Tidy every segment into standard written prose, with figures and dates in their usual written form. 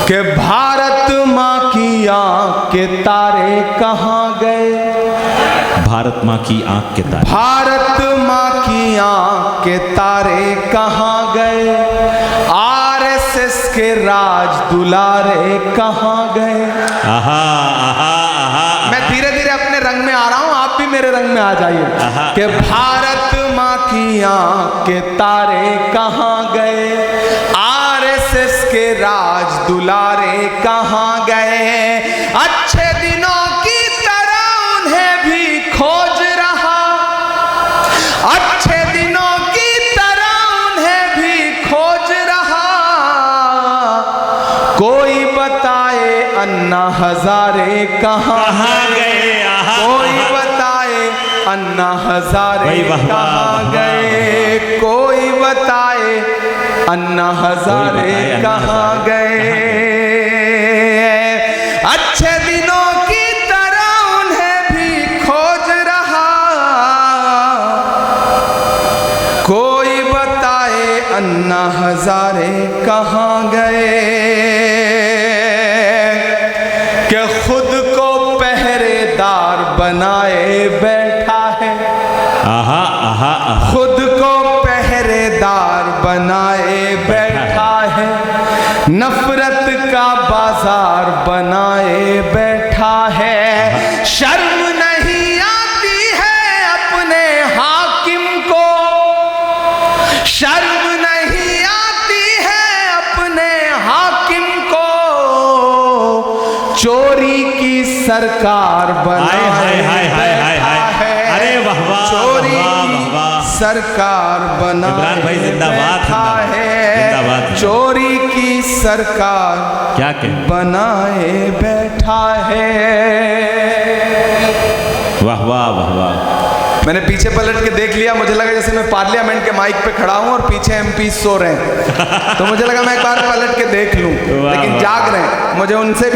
कि भारत माँ की आँख के तारे कहाँ गए। भारत माँ की आँख के तारे, भारत माँ की आँख के तारे कहाँ गए। आरएसएस के राज दुलारे कहाँ गए। आहा आहा आहा। मैं धीरे धीरे अपने रंग में आ रहा हूँ, आप भी मेरे रंग में आ जाइए। कि भारत माँ की आँख के तारे कहाँ गए। आरएसएस के राज दुलारे कहाँ गए। अच्छे दिनों की तरह उन्हें भी खोज रहा। अच्छे दिनों की तरह उन्हें भी खोज रहा। कोई बताए अन्ना हजारे कहाँ गए। कोई बताए अन्ना हजारे कहाँ गए। कोई बताए अन्ना हजारे कहाँ गए। अच्छे दिनों की तरह उन्हें भी खोज रहा। कोई बताए अन्ना हजारे कहाँ गए। कि खुद को पहरेदार बनाए बैठा है। आहा आहा आहा। खुद को पहरेदार बनाए बैठा है। नफरत का बाजार बनाए बैठा है। शर्म नहीं आती है अपने हाकिम को। शर्म नहीं आती है अपने हाकिम को। चोरी की सरकार बनाए बैठा है। अरे वाह वाह, चोरी वाह वाह। सरकार बनाए भाई जिंदाबाद, बैठा है। जिंदाबाद। चोरी की सरकार क्या कहें, बनाए बैठा है। वाह वाह वाह वाह। मैंने पीछे पलट के देख लिया, मुझे लगा जैसे मैं पार्लियामेंट के माइक पे खड़ा हूं और पीछे एमपी सो रहे हैं। तो मुझे लगा मैं एक बार पलट के देख लूं, लेकिन जाग रहे हैं। मुझे उनसे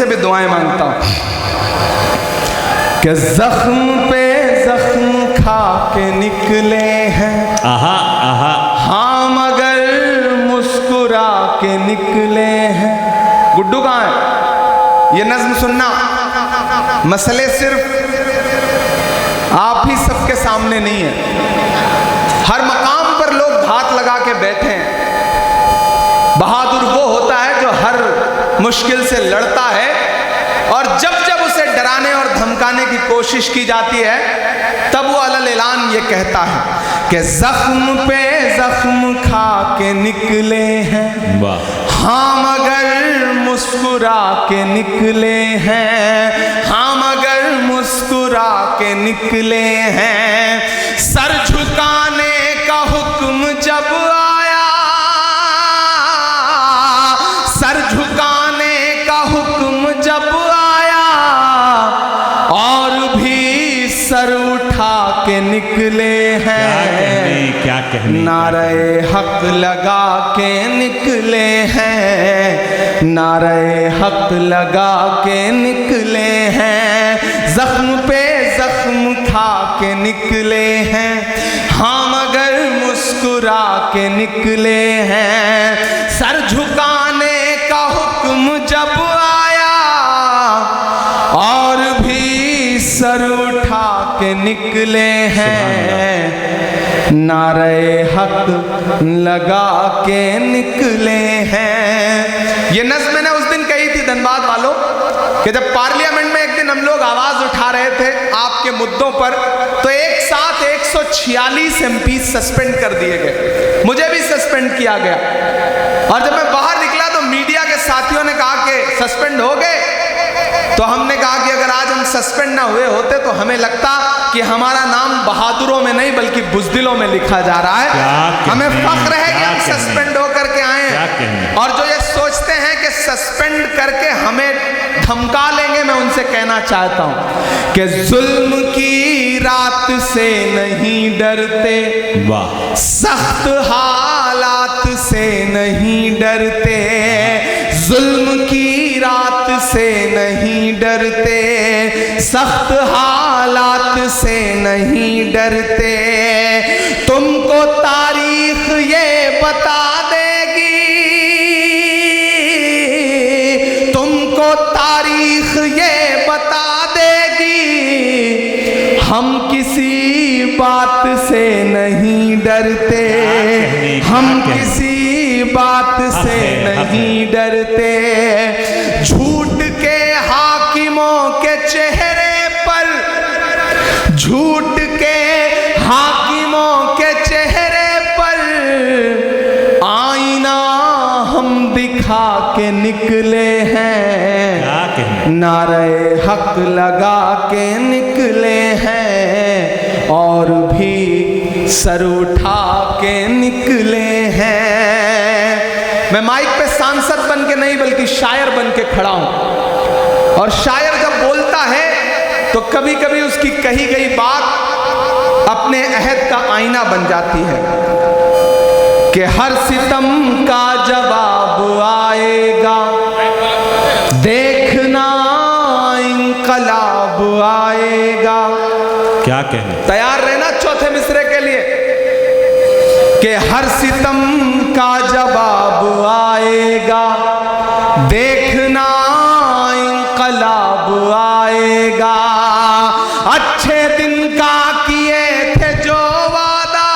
भी दुआएं मांगता हूं कि जख्म पे जख्म खा के निकले हैं। आहा आहा। हाँ मगर मुस्कुरा के निकले हैं। गुड्डू कहाँ है? ये नज्म सुनना। मसले सिर्फ आप ही सबके सामने नहीं है। हर मकाम पर लोग घात लगा के बैठे हैं। बहादुर वो होता है जो हर मुश्किल से लड़ता है, और जब जब उसे डराने और धमकाने की कोशिश की जाती है तब वो अलल ऐलान ये कहता है कि जख्म पे जख्म खा के निकले हैं। हाँ मगर मुस्कुरा के निकले हैं। हाँ मगर मुस्कुरा के निकले हैं। सर झुकाने का हुक्म जब आया, सर झुकाने का हुक्म जब आया, और भी सर उठा के निकले हैं। क्या कहने, नारे हक लगा के निकले हैं। नारे हक लगा के निकले हैं। जख्म पे जख्म खा के निकले हैं। हाँ मगर मुस्कुरा के निकले हैं। सर झुकाने का हुक्म जब आया, और भी सर उठा के निकले हैं। नारे हक लगा के निकले हैं। ये नज़्म मैंने उस दिन कही थी धनबाद वालों कि जब पार्लियामेंट में एक दिन हम लोग आवाज उठा रहे थे आपके मुद्दों पर, तो एक साथ 146 एमपी सस्पेंड कर दिए गए। मुझे भी सस्पेंड किया गया। और जब मैं बाहर निकला तो मीडिया के साथियों ने कहा कि सस्पेंड हो गए। तो हमने कहा कि अगर आज हम सस्पेंड ना हुए होते तो हमें लगता कि हमारा नाम बहादुरों में नहीं बल्कि बुज़दिलों में लिखा जा रहा है। हमें फख्र है कि हम सस्पेंड होकर के आए हैं। और जो ये सोचते हैं कि सस्पेंड करके हमें धमका लेंगे, मैं उनसे कहना चाहता हूं कि जुल्म की रात से नहीं डरते, सख्त हालात से नहीं डरते। जुल्म की रात से नहीं डरते, सख्त हालात से नहीं डरते। तुमको तारीख ये बता देगी, हम किसी बात से नहीं डरते, हम किसी बात से नहीं डरते। झूठ के हाकिमों के चेहरे पर, झूठ के हाकिमों के चेहरे पर आईना हम दिखा के निकले हैं, नारे हक लगा के निकले हैं और भी सर उठा के निकले हैं। मैं माइक पे सांसद बन के नहीं बल्कि शायर बन के खड़ा हूं। और शायर जब बोलता है तो कभी कभी उसकी कही गई बात अपने अहद का आईना बन जाती है कि हर सितम का जवाब आएगा, देखना इंकलाब आएगा। क्या कहने, तैयार रहना चौथे मिसरे के लिए कि हर सितम का जवाब आएगा, देखना इंकलाब आएगा। अच्छे दिन का किए थे जो वादा,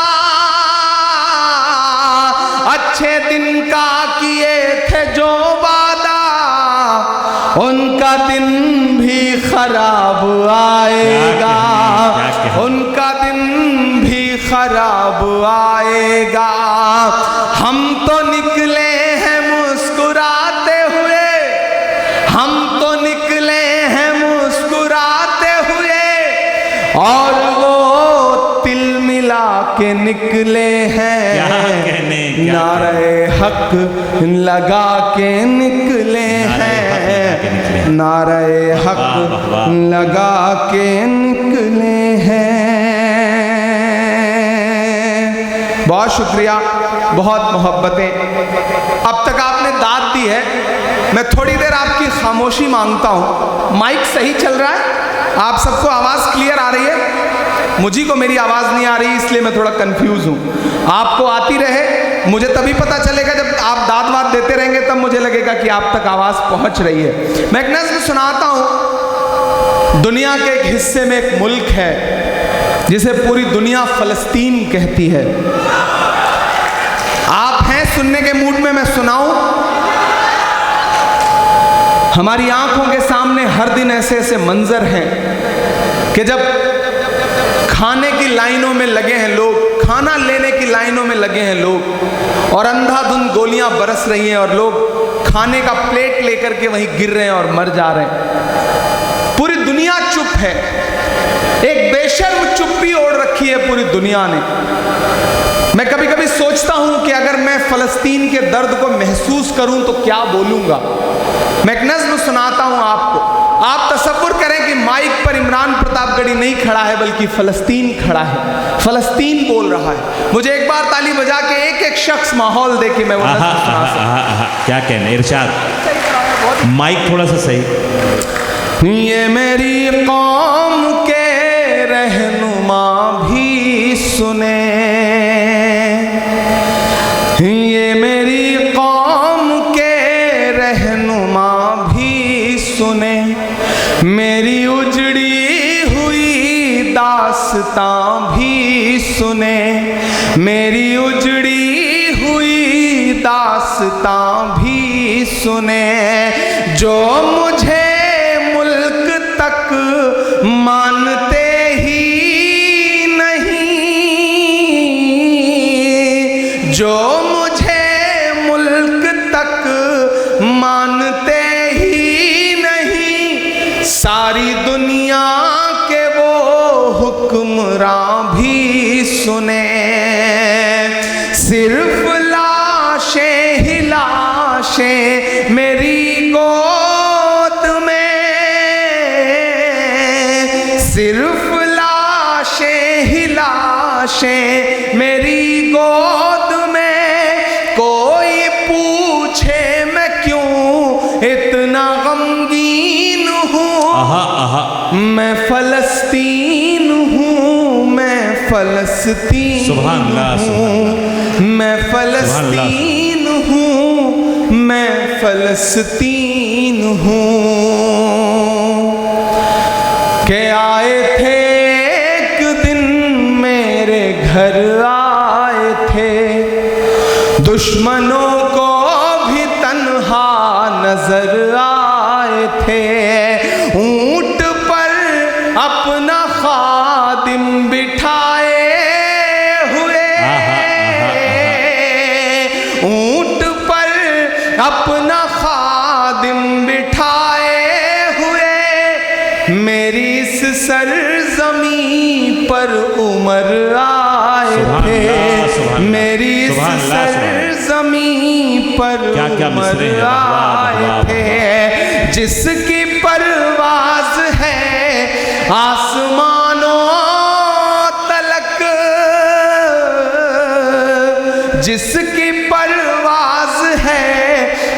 अच्छे दिन का किए थे जो वादा, उनका दिन भी खराब आएगा, उनका दिन भी खराब आएगा। हम तो निकले हैं मुस्कुराते हुए, हम तो निकले हैं मुस्कुराते हुए और वो तिल मिला के निकले हैं, नारे हक लगा के निकले हैं, नारे हक लगा के निकले हैं। बहुत शुक्रिया, बहुत मोहब्बतें। अब तक आपने दाद दी है, मैं थोड़ी देर आपकी खामोशी मांगता हूं। माइक सही चल रहा है? आप सबको आवाज़ क्लियर आ रही है? मुझे को मेरी आवाज़ नहीं आ रही, इसलिए मैं थोड़ा कंफ्यूज हूं। आपको आती रहे, मुझे तभी पता चलेगा जब आप दाद वाद देते रहेंगे, तब मुझे लगेगा कि आप तक आवाज़ पहुंच रही है। मैं एक नज़्म सुनाता हूं। दुनिया के एक हिस्से में एक मुल्क है जिसे पूरी दुनिया फ़लस्तीन कहती है। आप हैं सुनने के मूड में? मैं सुनाऊं? हमारी आंखों के सामने हर दिन ऐसे ऐसे मंजर हैं कि जब खाने की लाइनों में लगे हैं लोग, खाना लेने की लाइनों में लगे हैं लोग, और अंधाधुंध गोलियां बरस रही हैं और लोग खाने का प्लेट लेकर के वहीं गिर रहे हैं और मर जा रहे हैं। पूरी दुनिया चुप है, एक बेशर्म चुप्पी ओढ़ रखी है पूरी दुनिया ने। मैं कभी कभी सोचता हूं कि अगर मैं फ़लस्तीन के दर्द को महसूस करूं तो क्या बोलूंगा। मैं एक नज़्म सुनाता हूं आपको। आप तसव्वुर करें कि माइक पर इमरान प्रतापगढ़ी नहीं खड़ा है बल्कि फ़लस्तीन खड़ा है, फ़लस्तीन बोल रहा है। मुझे एक बार ताली बजा के एक एक शख्स माहौल दे के मैं वो नज़्म सुना सकता। क्या कहने, इरशाद, माइक थोड़ा सा सही। ये मेरी कौम के रहनुमा भी सुने, ये मेरी कौम के रहनुमा भी सुने, मेरी उजड़ी हुई दास्तां भी सुने, मेरी उजड़ी हुई दास्तां भी सुने। जो मुझे मुल्क तक मानते ही नहीं, जो मुझे मुल्क तक मानते ही नहीं, सारी दुनिया के वो हुक्मरां भी सुने। सिर्फ लाशें ही लाशें मेरी गोद में, सिर्फ लाशें ही लाशें मेरी गोद में। कोई पूछे मैं क्यों इतना गमगीन हूँ, मैं फ़लस्तीन हूँ, मैं फ़लस्तीन हूँ, मैं फ़लस्तीन हूँ, मैं फ़लस्तीन हूँ। के आए थे घर आए थे, दुश्मनों को भी तन्हा नजर आए थे। ऊंट पर अपना खादिम बिठाए हुए, ऊंट पर अपना खादिम बिठाए हुए, मेरी इस सरजमीं पर उमर आए थे, मेरी इस सरजमीं पर उमर आए थे। जिसकी परवाज है आसमानों तलक, जिसकी परवाज है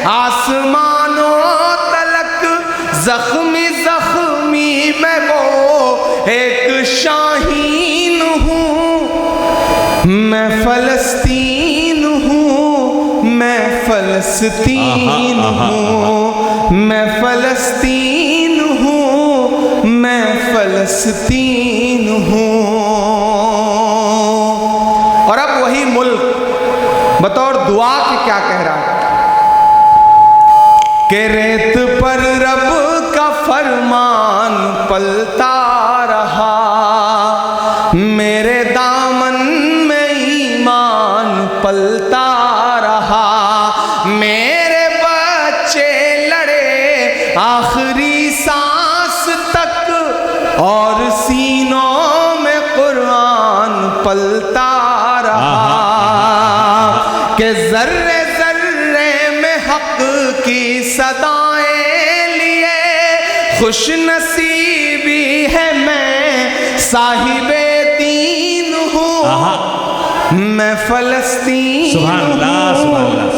आसमानों तलक, जख्मी जख्मी मैं वो एक शाहीन हूँ, मैं फलस्तीन हूँ, मैं फलस्तीन हूँ, मैं फलस्तीन हूँ, मैं फलस्तीन हूँ। और अब वही मुल्क बतौर दुआ के क्या कह रहा है कि रेत पर रब का फरमान पलता रहा, मेरे दामन में ईमान पलता रहा, मेरे बच्चे लड़े आखिरी सांस तक, और सीनों में कुरान पलता रहा, कि जर्रे जर्रे में हक की सदाएं लिए, खुश नसीबी है मैं साहिबे दीन हूँ, मैं फलस्तीन हूँ,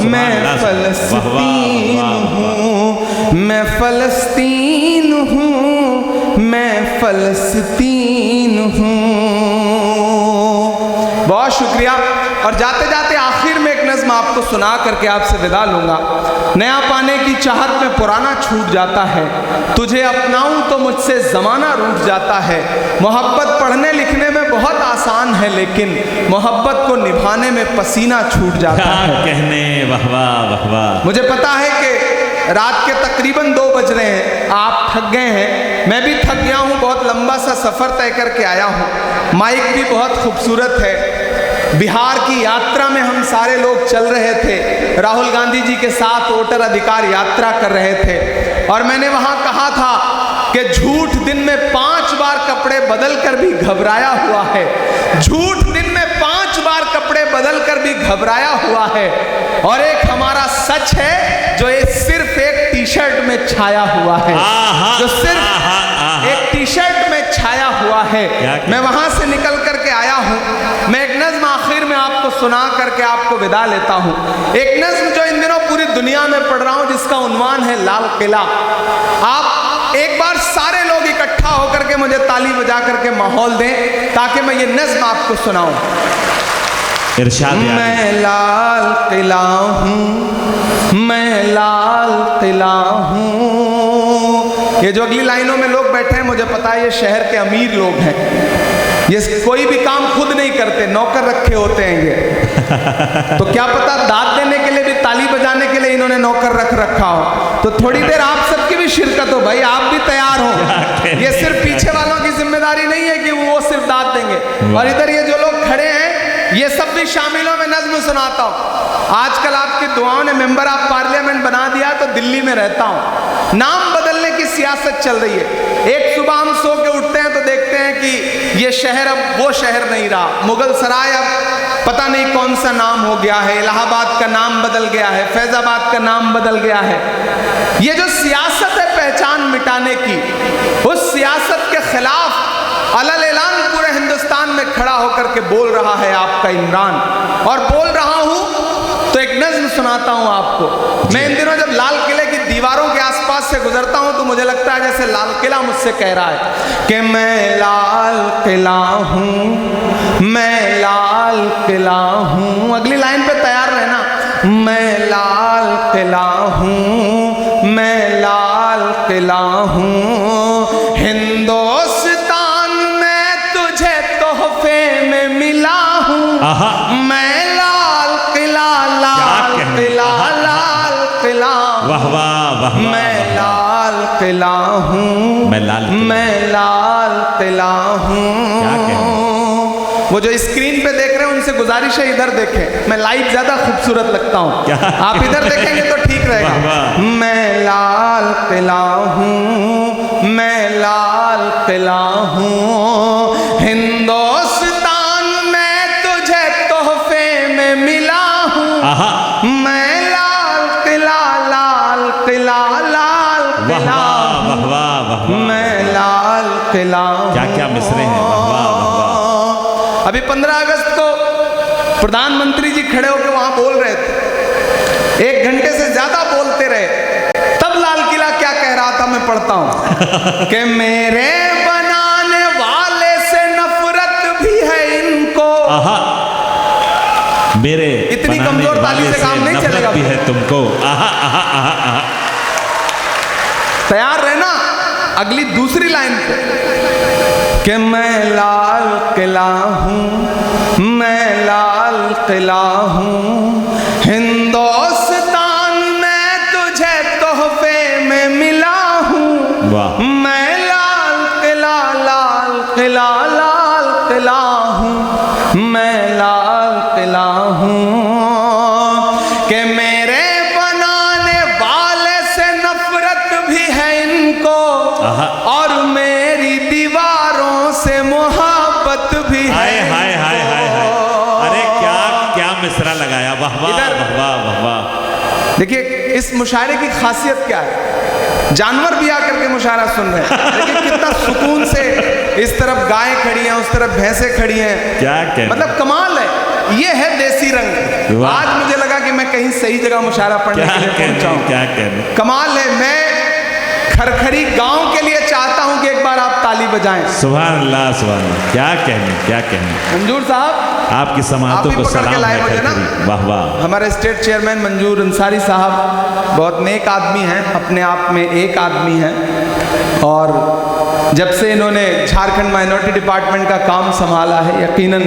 मैं फलस्तीन हूँ, मैं फलस्तीन हूँ, मैं फलस्तीन हूँ। बहुत शुक्रिया। और जाते जाते आखिर में एक नज़्म आपको सुना करके आपसे विदा लूँगा। नया पाने की चाहत में पुराना छूट जाता है, तुझे अपनाऊं तो मुझसे ज़माना रूठ जाता है। मोहब्बत पढ़ने लिखने में बहुत आसान है, लेकिन मोहब्बत को निभाने में पसीना छूट जाता है। कहने वाह वाह वाह वाह। मुझे पता है कि रात के तकरीबन 2 बज रहे हैं, आप थक गए हैं, मैं भी थक गया हूँ, बहुत लंबा सा सफ़र तय करके आया हूँ। माइक भी बहुत खूबसूरत है। बिहार की यात्रा में हम सारे लोग चल रहे थे, राहुल गांधी जी के साथ वोटर अधिकार यात्रा कर रहे थे, और मैंने वहाँ कहा था कि झूठ दिन में 5 बार कपड़े बदल कर भी घबराया हुआ है, झूठ दिन में 5 बार कपड़े बदल कर भी घबराया हुआ है, और एक हमारा सच है जो ये सिर्फ एक टी शर्ट में छाया हुआ है, जो सिर्फ एक टी शर्ट में छाया हुआ है। मैं वहां से निकल करके आया हूं। मैं एक नज्म आखिर में आपको सुना करके आपको विदा लेता हूं। एक नज्म जो इन दिनों पूरी दुनिया में पढ़ रहा हूं, जिसका उन्वान है लाल किला। आप एक बार सारे लोग इकट्ठा होकर के मुझे ताली बजा करके माहौल दें ताकि मैं ये नज्म आपको सुनाऊं। मैं लाल किला हूँ, मैं लाल किला हूँ। ये जो अगली लाइनों में लोग बैठे हैं, मुझे पता है ये शहर के अमीर लोग हैं, ये कोई भी काम खुद नहीं करते, नौकर रखे होते हैं ये। तो क्या पता दाद देने के लिए भी, ताली बजाने के लिए इन्होंने नौकर रख रखा हो। तो थोड़ी देर आप सबकी भी शिरकत हो भाई, आप भी तैयार हो। ये सिर्फ पीछे वालों की जिम्मेदारी नहीं है कि वो सिर्फ दाद देंगे, और इधर ये जो लोग खड़े हैं ये सब भी शामिल हो। मैं नज्म सुनाता हूँ। आजकल आपकी दुआओं ने मेंबर ऑफ पार्लियामेंट बना दिया, तो दिल्ली में रहता हूँ। नाम बदलने की सियासत चल रही है। एक सुबह हम सो के उठते हैं तो देखते हैं कि ये शहर अब वो शहर नहीं रहा, मुगल सराय अब पता नहीं कौन सा नाम हो गया है, इलाहाबाद का नाम बदल गया है, फैजाबाद का नाम बदल गया है। ये जो सियासत है पहचान मिटाने की, उस सियासत के खिलाफ अलल ऐलान पूरे हिंदुस्तान में खड़ा होकर के बोल रहा है आपका इमरान। और बोल रहा हूं तो एक नज्म सुनाता हूं आपको। मैं इन दिनों जब लाल किले की दीवारों के आसपास से गुजरता हूं तो मुझे लगता है जैसे लाल किला मुझसे कह रहा है कि मैं लाल किला हूं, मैं लाल किला हूं। अगली लाइन पे तैयार रहना। मैं लाल किला हूं, मैं लाल किला हूं, हिंदुस्तान में तुझे तोहफे में मिला हूं, आहा मैं लाल किला लाल किला वाह वाह वाह मैं लाल किला हूँ मैं लाल किला। मैं लाल किला हूँ। क्या कहने? वो जो स्क्रीन पे देख रहे हैं उनसे गुजारिश है इधर देखें, मैं लाइव ज्यादा खूबसूरत लगता हूँ। क्या? आप इधर देखेंगे तो ठीक वाह, रहेगा। वाह। मैं लाल किला हूँ मैं लाल किला हूँ, हिंदुस्तान में तुझे तोहफे में मिला हूँ। आहा मैं लाल किला वाह वाह वाह वाह वाह वाह। मैं लाल किला क्या क्या मिसरे हैं, वाह वाह वाह वाह। अभी 15 अगस्त को प्रधानमंत्री जी खड़े होकर वहां बोल रहे थे, 1 घंटे से ज्यादा बोलते रहे। तब लाल किला क्या कह रहा था मैं पढ़ता हूं कि मेरे बनाने वाले से नफरत भी है इनको। आहा मेरे इतनी बनाने कमजोर ताली वाले से काम नहीं नफरत चलेगा। भी है तुमको। आहा आहा आहा आहा। तैयार रहना अगली दूसरी लाइन पे कि मैं लाल किला हूँ मैं लाल किला हूँ, हिंदुस्तान में तुझे तोहफे में मिला हूँ। वाह मैं लाल किला हूँ मैं लाल किला हूँ कि मेरे बनाने वाले से नफरत भी है इनको आहा। और मेरी दीवारों से मोहब्बत भी है। हाय हाय हाय हाय हाय। अरे क्या क्या मिसरा लगाया, वाह वाह इधर- वाह वाह वाह वाह। देखिए इस मुशायरे की खासियत क्या है, जानवर भी आकर के मुशायरा सुन रहे हैं, लेकिन कितना सुकून से इस तरफ गाय खड़ी हैं उस तरफ भैंसें खड़ी हैं। क्या कहने? मतलब कमाल है, ये है देसी रंग। वाह। आज मुझे लगा कि मैं कहीं सही जगह मुशायरा पढ़ने क्या के लिए कहने पहुंचा हूं। क्या कहने। कमाल है। मैं खरखरी गांव के लिए चाहता हूं कि एक बार आप ताली बजाएं। सुभान अल्लाह सुभान अल्लाह। क्या कहने क्या कहने। मंजूर साहब आपकी समातों आप ही को पकड़ के सलाम लाए है मुझे ना। खरखरी। वाह वाह। हमारे स्टेट चेयरमैन मंजूर अंसारी साहब बहुत नेक आदमी हैं, अपने आप में एक आदमी हैं, और जब से इन्होंने झारखंड माइनॉरिटी डिपार्टमेंट का काम संभाला है यकीनन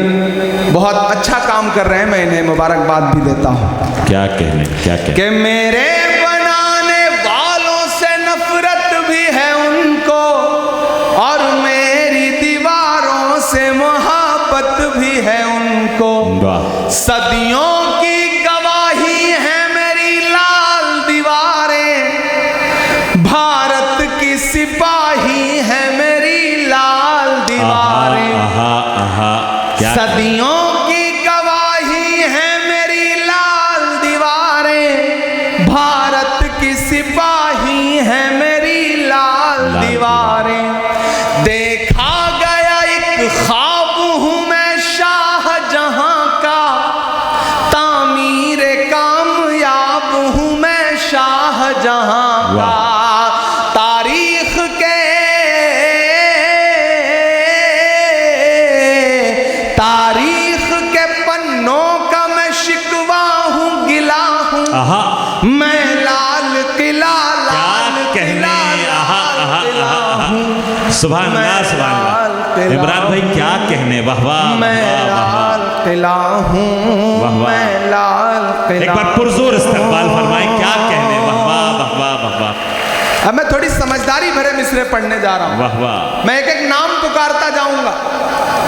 बहुत अच्छा काम कर रहे हैं। मैं इन्हें मुबारकबाद भी देता हूँ। क्या कहने क्या कहने। कि मेरे बनाने वालों से नफरत भी है उनको और मेरी दीवारों से मोहब्बत भी है उनको। वाह सदियों की गवाही है मेरी लाल दीवारें, भारत की सिपाही है मेरी लाल दीवारें। आहा आहा क्या सदियों की गवाही है मेरी लाल दीवारें, भारत की सिपाही है मेरी लाल दीवारें। देखा गया एक ख्वाब हूँ मैं शाहजहां का, तामीर कामयाब हूँ मैं शाहजहां का। तारीख के पन्नों का मैं शिकवा हूँ गिला हूँ। आहा मैं लाल किला क्या कहने। आहा आहा आहा आहा। सुभान अल्लाह सुभान अल्लाह। इमरान भाई क्या कहने। वाह वाह मैं वाह वाह वाह। लाल किला हूँ वाह, वाह। मैं लाल किला। एक बार पुरजोर इस्तकबाल फरमाएं। क्या कहने। वाह वाह वाह वाह वाह वाह। अब मैं थोड़ी समझदारी भरे मिसरे पढ़ने जा रहा हूँ। वाह वाह। मैं एक एक नाम पुकारता जाऊंगा।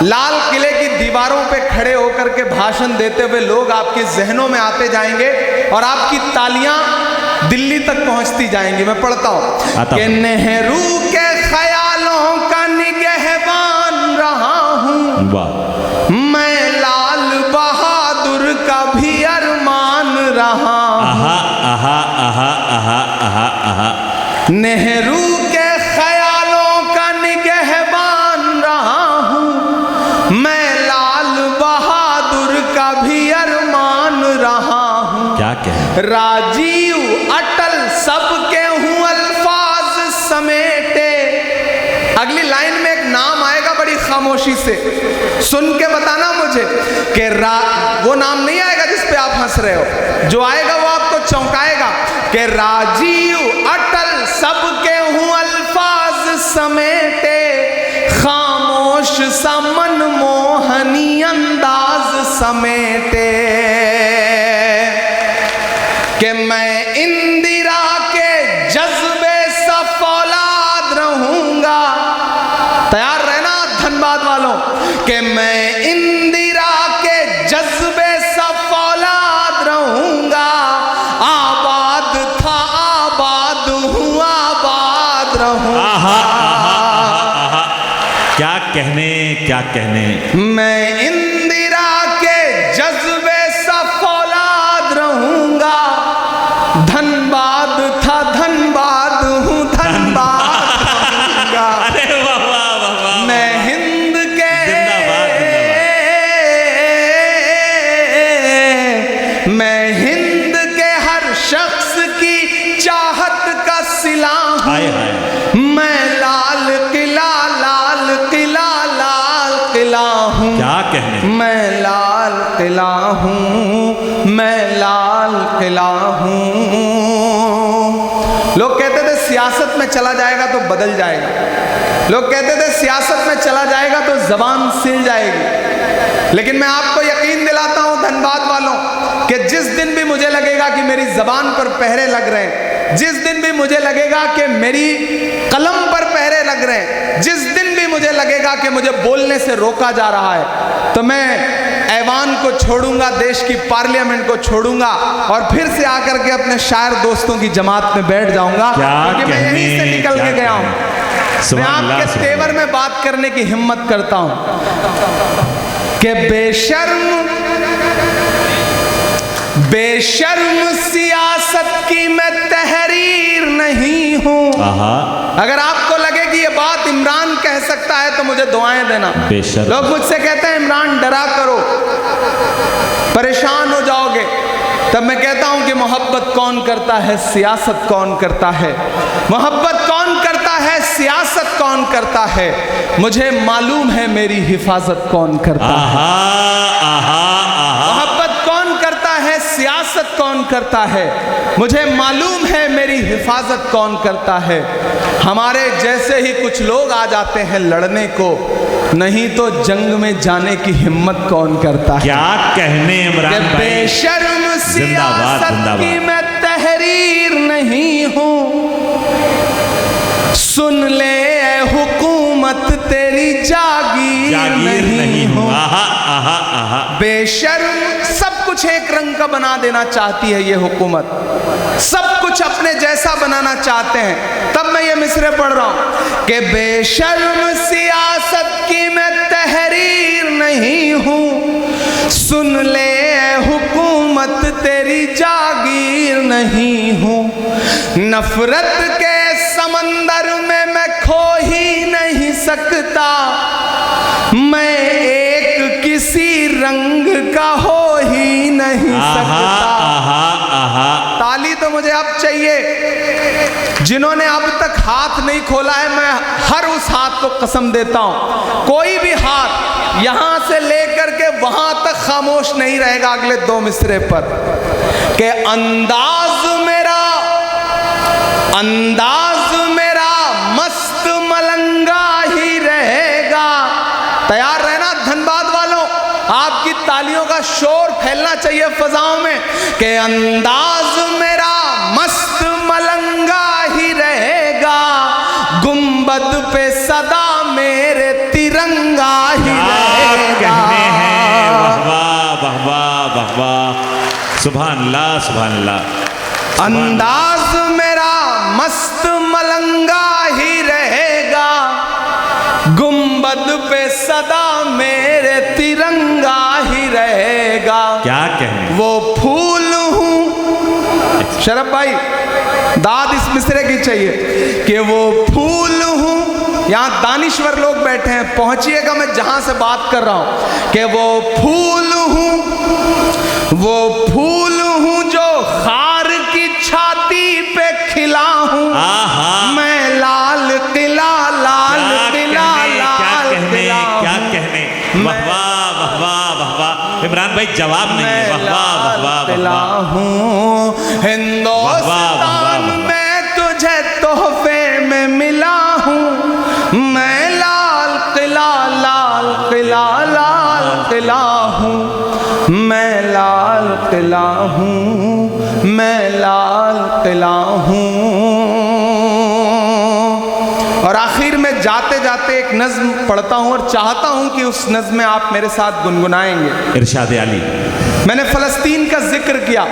लाल किले की दीवारों पे खड़े होकर के भाषण देते हुए लोग आपके जहनों में आते जाएंगे और आपकी तालियां दिल्ली तक पहुंचती जाएंगी। मैं पढ़ता हूं कि नेहरू के ख्यालों का निगहबान रहा हूं, वाह मैं लाल बहादुर का भी अरमान रहा हूं। आहा आहा आहा आहा आहा आहा। नेहरू के ख्यालों का निगहबान रहा हूँ, मैं लाल बहादुर का भी अरमान रहा हूँ। क्या कहे। राजीव अटल सबके हूँ अल्फाज समेटे। अगली लाइन में एक नाम आएगा बड़ी खामोशी से, सुन के बताना मुझे कि वो नाम नहीं आएगा जिस पे आप हंस रहे हो, जो आएगा वो आपको चौंकाएगा कि राजीव अटल सबके हूँ अल्फाज समेटे, खामोश सा मनमोहनी अंदाज समेटे कि मैं इंदिरा के जज्बे सा फौलाद रहूंगा। तैयार रहना धनबाद वालों कि मैं इंदिरा के जज्बे सा फौलाद रहूंगा। आबाद था आबाद हूँ आबाद रहूंगा। क्या कहने मैं इंदिरा के जज्बे सा फौलाद रहूंगा। धनबाद था धनबाद हूँ धनबाद रहूंगा। अरे वाह वाह वाह वाह। मैं हिंद के मैं हिंद के हर शख्स की चाहत का सिला हूँ। हाय हाय। मैं लाल किला हूँ। क्या कहने। मैं लाल किला हूँ मैं लाल किला हूँ। लोग कहते थे सियासत में चला जाएगा तो बदल जाएगा। लोग कहते थे सियासत में चला जाएगा तो जबान सिल जाएगी। लेकिन मैं आपको यकीन दिलाता हूँ धनबाद वालों कि जिस दिन भी मुझे लगेगा कि मेरी जबान पर पहरे लग रहे हैं, जिस दिन भी मुझे लगेगा कि मेरी कलम पर पहरे लग रहे हैं, जिस दिन भी मुझे लगेगा कि मुझे बोलने से रोका जा रहा है, तो मैं ऐवान को छोड़ूंगा, देश की पार्लियामेंट को छोड़ूंगा और फिर से आकर के अपने शायर दोस्तों की जमात में बैठ जाऊंगा। क्योंकि मैं यहीं से निकल के गया हूं। मैं आपके तेवर में बात करने की हिम्मत करता हूं कि बेशर्म सियासत की मैं तहरीर नहीं हूं। अगर आपको लगे कि ये बात इमरान कह सकता है तो मुझे दुआएं देना। लोग मुझसे कहते हैं इमरान डरा करो, परेशान हो जाओगे। तब मैं कहता हूं कि मोहब्बत कौन करता है, सियासत कौन करता है। मोहब्बत कौन करता है, सियासत कौन करता है। मुझे मालूम है मेरी हिफाजत कौन करता है। मोहब्बत कौन करता है, सियासत कौन करता है। मुझे मालूम है मेरी हिफाजत कौन करता है। हमारे जैसे ही कुछ लोग आ जाते हैं लड़ने को, नहीं तो जंग में जाने की हिम्मत कौन करता है। क्या कहने इमरान भाई। बेशर्म सियासत की मैं तहरीर नहीं हूँ। सुन ले ए हुकूमत तेरी जागीर नहीं हूँ। बेशर्म सब कुछ एक रंग का बना देना चाहती है ये हुकूमत, सब कुछ अपने जैसा बनाना चाहते हैं। तब मैं ये मिसरे पढ़ रहा हूं कि बेशर्म सियासत की मैं तहरीर नहीं हूं। सुन ले हुकूमत तेरी जागीर नहीं हूं। नफरत के समंदर में मैं खो ही नहीं सकता। मैं एक किसी रंग का हो ही नहीं सकता। ताली तो मुझे अब चाहिए। जिन्होंने अब तक हाथ नहीं खोला है, मैं हर उस हाथ को कसम देता हूं, कोई भी हाथ यहां से लेकर के वहां तक खामोश नहीं रहेगा अगले 2 मिसरे पर। कि अंदाज मेरा मस्त मलंगा ही रहेगा। तैयार रहना धनबाद वालों, आपकी तालियों का शोर फैलना चाहिए फजाओं में कि अंदाज मेरा मस्त मलंगा ही रहेगा। गुंबद पे सदा मेरे तिरंगा ही रहेगा। वाह वाह वाह वाह, सुभान अल्लाह सुभान अल्लाह। अंदाज मेरा मस्त मलंगा ही रहेगा। गुंबद पे सदा मेरे तिरंगा ही रहेगा। क्या कहने। वो फूल हूँ, शरफ भाई दाद इस मिसरे की चाहिए कि वो फूल हूँ। यहाँ दानिश्वर लोग बैठे हैं, पहुंचिएगा मैं जहां से बात कर रहा हूं कि वो फूल हूँ जो खार की छाती पे खिला हूँ। मैं लाल किला क्या कहने। वाह वाह वाह वाह वाह। इमरान भाई जवाब नहीं है। वाह वाह वाह वाह हूँ। हिंदुस्तान में तुझे तोहफे में मिला हूँ। मैं लाल किला किला हूँ, मैं लाल किला हूँ, मैं लाल किला हूँ। और आखिर में जाते जाते एक नज्म पढ़ता हूँ और चाहता हूँ कि उस नज्म में आप मेरे साथ गुनगुनाएंगे। इरशाद अली। मैंने फ़लस्तीन का जिक्र किया,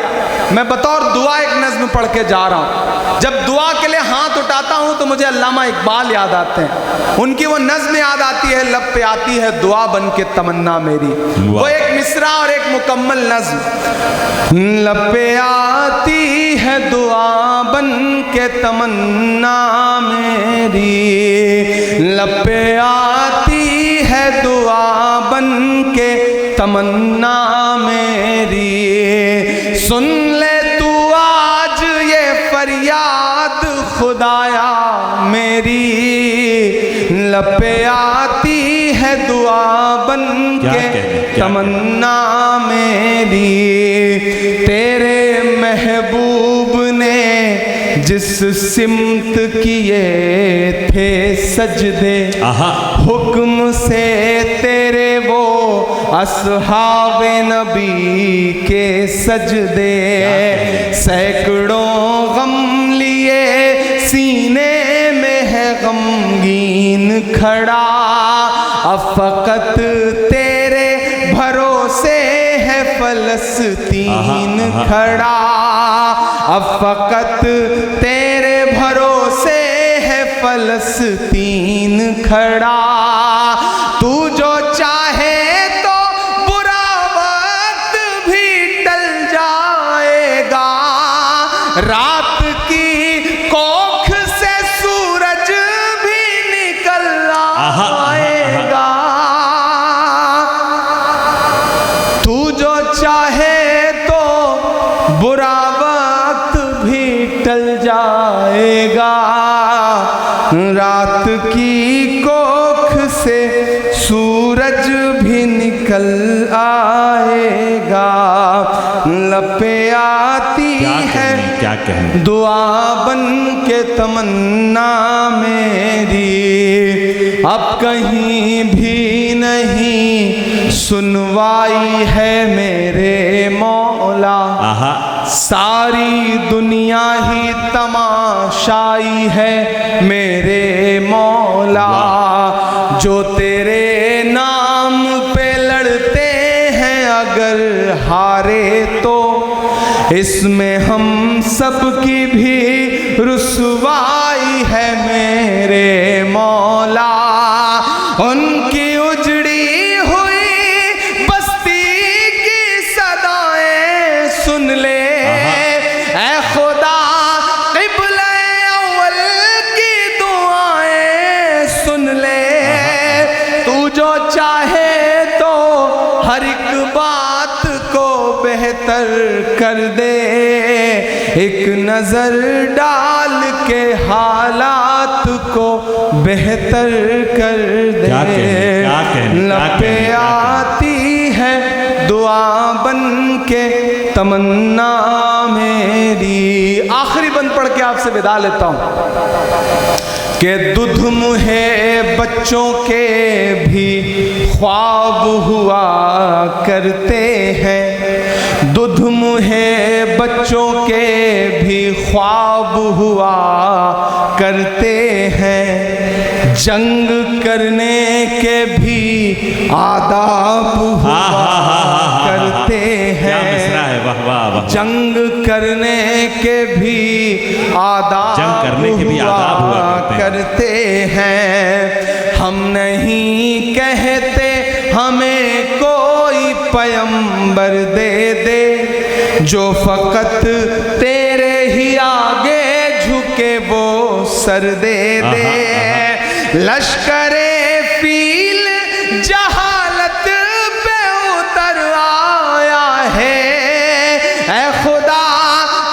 मैं बतौर दुआ एक नज्म पढ़ के जा रहा हूँ। जब दुआ के लिए हाथ उठाता हूँ तो मुझे अल्लामा इकबाल याद आते हैं, उनकी वो नज्म याद आती है, लब पे आती है दुआ बन के तमन्ना मेरी। वो एक मिसरा और एक मुकम्मल नज्म। लब पे आती है दुआ बन के तमन्ना मेरी, लब पे आती है दुआ बन के तमन्ना मेरी। सुन ले तू आज ये फरियाद खुदाया मेरी, लब पे आती है दुआ बन के तमन्ना मेरी। तेरे महबूब ने जिस सिमत किए थे सजदे, हुक्म से तेरे वो असहाबे नबी के सजदे। सैकड़ों गम लिए सीने में है गमगीन खड़ा, अब फकत तेरे भरोसे है फलस्तीन खड़ा, अब फकत तेरे भरोसे है फलस्तीन खड़ा। तू जो चाहे तो बुरा वक्त भी टल जाएगा, रात की कोख से सूरज भी निकल आएगा। तू जो चाहे तो बुरा वक्त भी टल जाएगा, रात की कोख से सूरज भी निकल आएगा। लपे आती है क्या कहने दुआ बन के तमन्ना मेरी, अब कहीं भी नहीं सुनवाई है मेरे मौला। सारी दुनिया ही तमाशाई है मेरे मौला। जो तेरे नाम पे लड़ते हैं अगर हारे तो, इसमें हम सब की भी रुसवाई है मेरे मौला। उनकी उजड़ी हुई बस्ती की सदाएं सुन ले, ऐ खुदा क़िबला अव्वल की दुआएं सुन ले। तू जो चाहे तो हर एक बात को बेहतर कर दे, एक नजर डाल के हालात को बेहतर कर दे। लपे आती है दुआ बन के तमन्ना मेरी। आखिरी बंद पढ़ के आपसे विदा लेता हूँ कि दुध मुहे बच्चों के भी ख्वाब हुआ करते हैं, दुध मुहे बच्चों के भी ख्वाब हुआ करते हैं, जंग करने के भी आदाब हुआ करते हैं, जंग करने के भी आदाब हुआ करते हैं। हम नहीं कहते हमें कोई पैगंबर दे दे, जो फकत तेरे ही आगे झुके वो सर दे दे। लश्करे फील जहालत पे उतर आया है, ऐ खुदा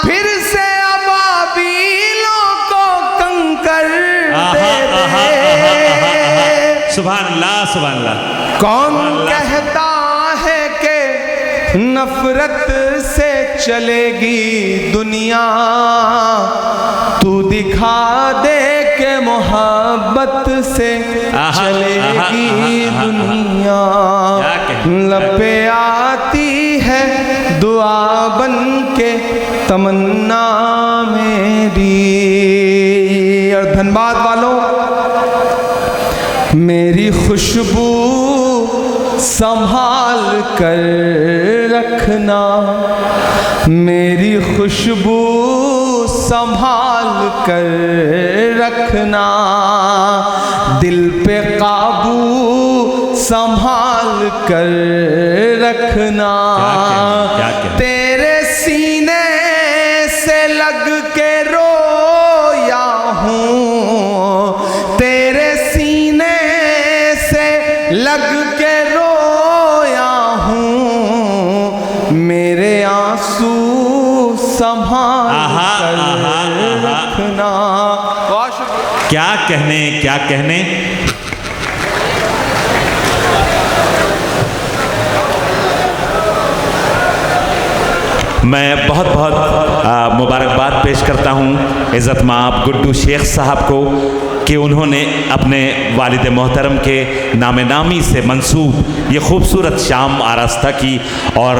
फिर से अबाबीलों को कंकर दे दे। सुभान अल्लाह, सुभान अल्लाह। कौन कहता है कि नफरत से चलेगी दुनिया, तू दिखा दे के मोहब्बत से चलेगी दुनिया। लपे आती है दुआ बन के तमन्ना मेरी। और धनबाद वालों, मेरी खुशबू संभाल कर रखना, मेरी खुशबू संभाल कर रखना, दिल पे काबू संभाल कर रखना। क्या कहने? तेरे सीने से लग के रोया हूँ, तेरे सीने से लग के रोया हूँ, मेरे आंसू संभाल कर रखना। क्या कहने, क्या कहने। मैं बहुत बहुत मुबारकबाद पेश करता हूँ इज़्ज़त माब गुड्डू शेख साहब को कि उन्होंने अपने वालिद मोहतरम के नामे नामी से मंसूब ये खूबसूरत शाम आरास्ता की और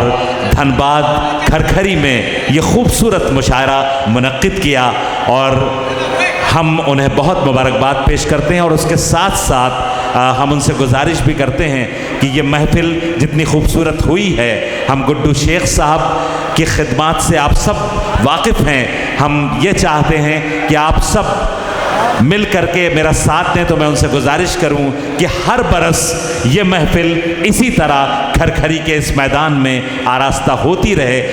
धनबाद खरखरी में ये खूबसूरत मुशायरा मुनक्किद किया और हम उन्हें बहुत मुबारकबाद पेश करते हैं। और उसके साथ साथ हम उनसे गुजारिश भी करते हैं कि ये महफ़िल जितनी खूबसूरत हुई है, हम गुड्डू शेख साहब की खिदमात से आप सब वाकिफ़ हैं। हम ये चाहते हैं कि आप सब मिल करके मेरा साथ दें। तो मैं उनसे गुजारिश करूं कि हर बरस ये महफ़िल इसी तरह खरखरी के इस मैदान में आरास्ता होती रहे।